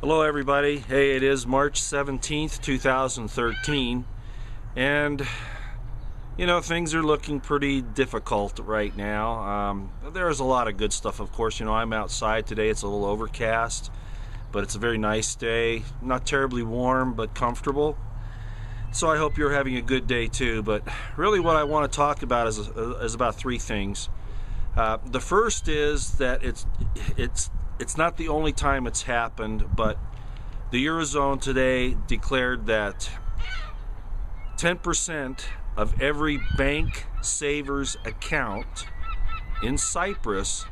Hello everybody. Hey, it is March 17th, 2013, and things are looking pretty difficult right now. There's a lot of good stuff, of course. I'm outside today. It's a little overcast, but it's a very nice day. Not terribly warm, but comfortable. So I hope you're having a good day too. But really what I want to talk about is about three things. The first is that it's not the only time it's happened, but the Eurozone today declared that 10% of every bank saver's account in Cyprus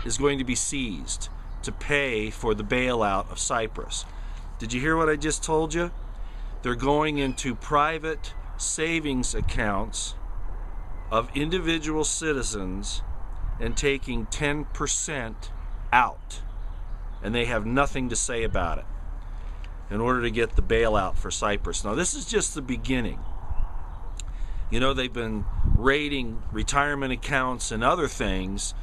is going to be seized to pay for the bailout of Cyprus. Did you hear what I just told you? They're going into private savings accounts of individual citizens and taking 10% out. And they have nothing to say about it in order to get the bailout for Cyprus. Now, this is just the beginning. They've been raiding retirement accounts and other things,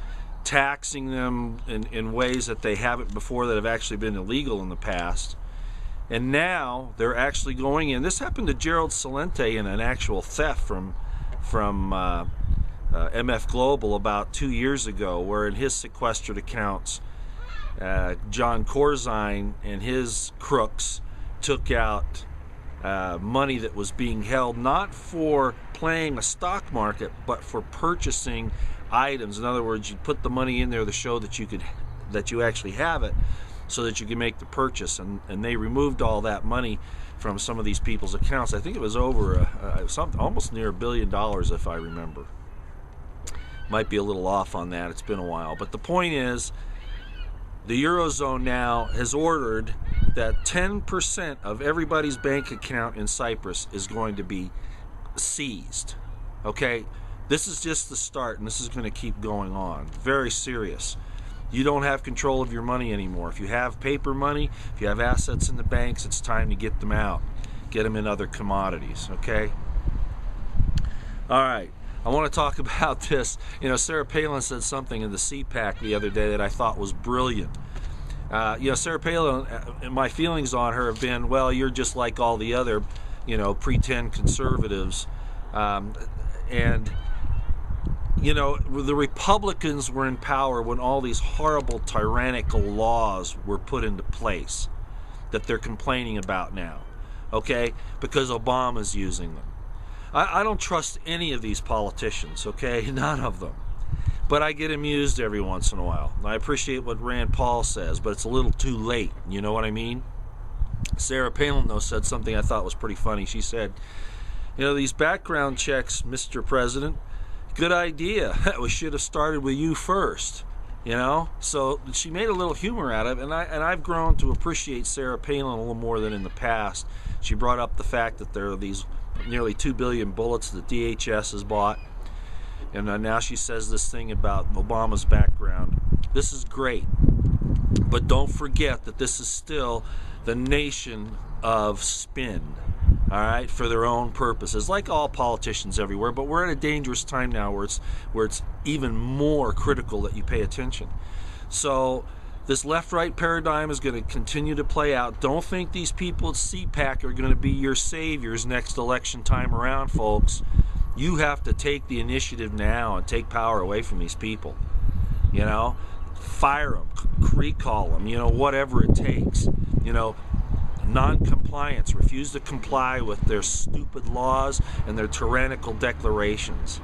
taxing them in ways that they haven't before, that have actually been illegal in the past. And now they're actually going in. This happened to Gerald Celente in an actual theft from MF Global about 2 years ago, where in his sequestered accounts, John Corzine and his crooks took out money that was being held not for playing a stock market, but for purchasing items. In other words, you put the money in there to show that you actually have it, so that you can make the purchase. And they removed all that money from some of these people's accounts. I think it was over something almost near $1 billion, if I remember. Might be a little off on that. It's been a while, but the point is, the Eurozone now has ordered that 10% of everybody's bank account in Cyprus is going to be seized. Okay? This is just the start, and this is going to keep going on. Very serious. You don't have control of your money anymore. If you have paper money, if you have assets in the banks, it's time to get them out. Get them in other commodities. Okay? All right. I want to talk about this. Sarah Palin said something in the CPAC the other day that I thought was brilliant. Sarah Palin, my feelings on her have been, well, you're just like all the other, pretend conservatives. The Republicans were in power when all these horrible tyrannical laws were put into place that they're complaining about now, okay? Because Obama's using them. I don't trust any of these politicians, okay? None of them. But I get amused every once in a while. I appreciate what Rand Paul says, but it's a little too late. You know what I mean? Sarah Palin, though, said something I thought was pretty funny. She said, these background checks, Mr. President, good idea. We should have started with you first. So she made a little humor out of it, and I've grown to appreciate Sarah Palin a little more than in the past. She brought up the fact that there are these nearly 2 billion bullets that DHS has bought, and now she says this thing about Obama's background. This is great, but don't forget that this is still the nation of spin, all right, for their own purposes, like all politicians everywhere. But we're at a dangerous time now where it's even more critical that you pay attention. So this left-right paradigm is going to continue to play out. Don't think these people at CPAC are going to be your saviors next election time around, folks. You have to take the initiative now and take power away from these people. Fire them, recall them, whatever it takes. Non-compliance, refuse to comply with their stupid laws and their tyrannical declarations.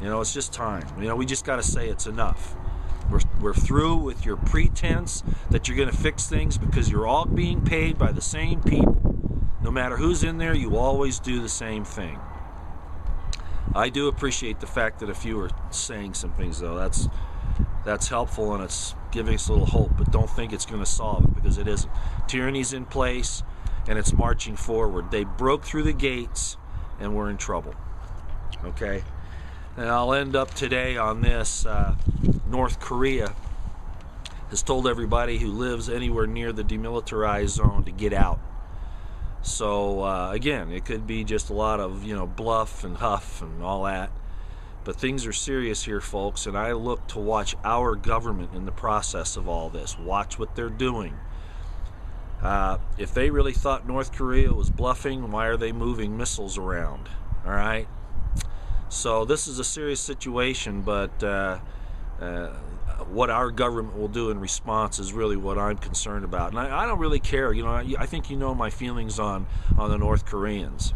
It's just time. We just got to say it's enough. We're through with your pretense that you're going to fix things, because you're all being paid by the same people. No matter who's in there, you always do the same thing. I do appreciate the fact that a few are saying some things, though. That's helpful, and it's giving us a little hope, but don't think it's going to solve it, because it isn't. Tyranny's in place, and it's marching forward. They broke through the gates, and we're in trouble. Okay? And I'll end up today on this. North Korea has told everybody who lives anywhere near the demilitarized zone to get out. So, again, it could be just a lot of, bluff and huff and all that. But things are serious here, folks, and I look to watch our government in the process of all this. Watch what they're doing. If they really thought North Korea was bluffing, why are they moving missiles around? All right. So this is a serious situation, but what our government will do in response is really what I'm concerned about. And I don't really care. I think you know my feelings on the North Koreans.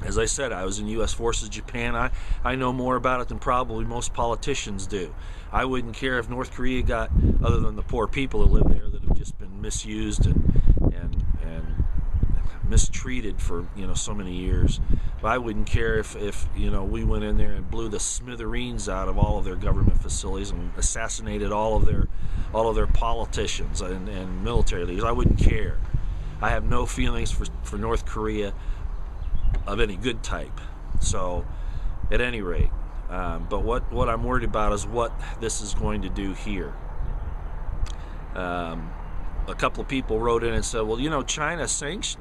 As I said, I was in U.S. Forces Japan. I know more about it than probably most politicians do. I wouldn't care if North Korea got, other than the poor people that live there that have just been misused and mistreated for so many years. But I wouldn't care if we went in there and blew the smithereens out of all of their government facilities and assassinated all of their politicians and military leaders. I wouldn't care. I have no feelings for North Korea of any good type. So, at any rate, but what I'm worried about is what this is going to do here. A couple of people wrote in and said, well, China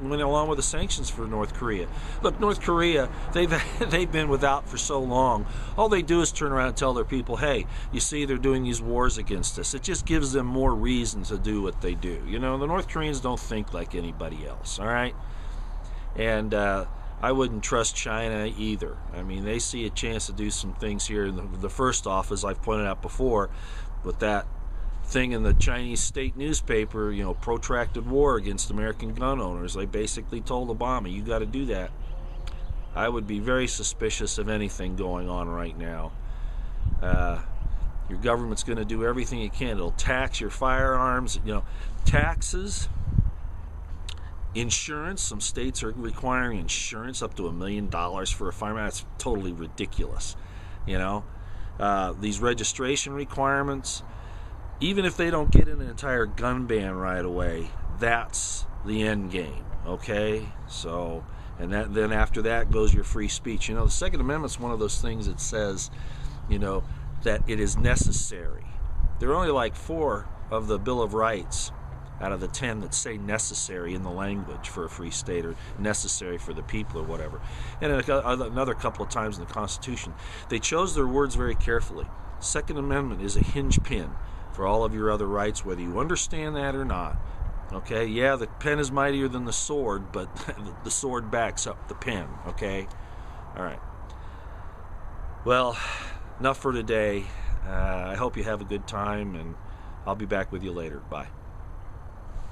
went along with the sanctions for North Korea. Look, North Korea, they've been without for so long. All they do is turn around and tell their people, hey, you see, they're doing these wars against us. It just gives them more reason to do what they do. The North Koreans don't think like anybody else, all right? And I wouldn't trust China either. I mean, they see a chance to do some things here. And the first off, as I've pointed out before, with that thing in the Chinese state newspaper, protracted war against American gun owners. They basically told Obama, you got to do that. I would be very suspicious of anything going on right now. Your government's going to do everything it can. It'll tax your firearms, taxes, insurance. Some states are requiring insurance up to $1 million for a firearm. That's totally ridiculous. These registration requirements. Even if they don't get an entire gun ban right away, that's the end game, okay? So, and then after that goes your free speech. The Second Amendment's one of those things that says, that it is necessary. There are only like 4 of the Bill of Rights out of the 10 that say necessary in the language for a free state, or necessary for the people, or whatever. And another couple of times in the Constitution, they chose their words very carefully. Second Amendment is a hinge pin for all of your other rights, whether you understand that or not. Okay, yeah, the pen is mightier than the sword, but the sword backs up the pen, okay? All right. Well, enough for today. I hope you have a good time, and I'll be back with you later. Bye.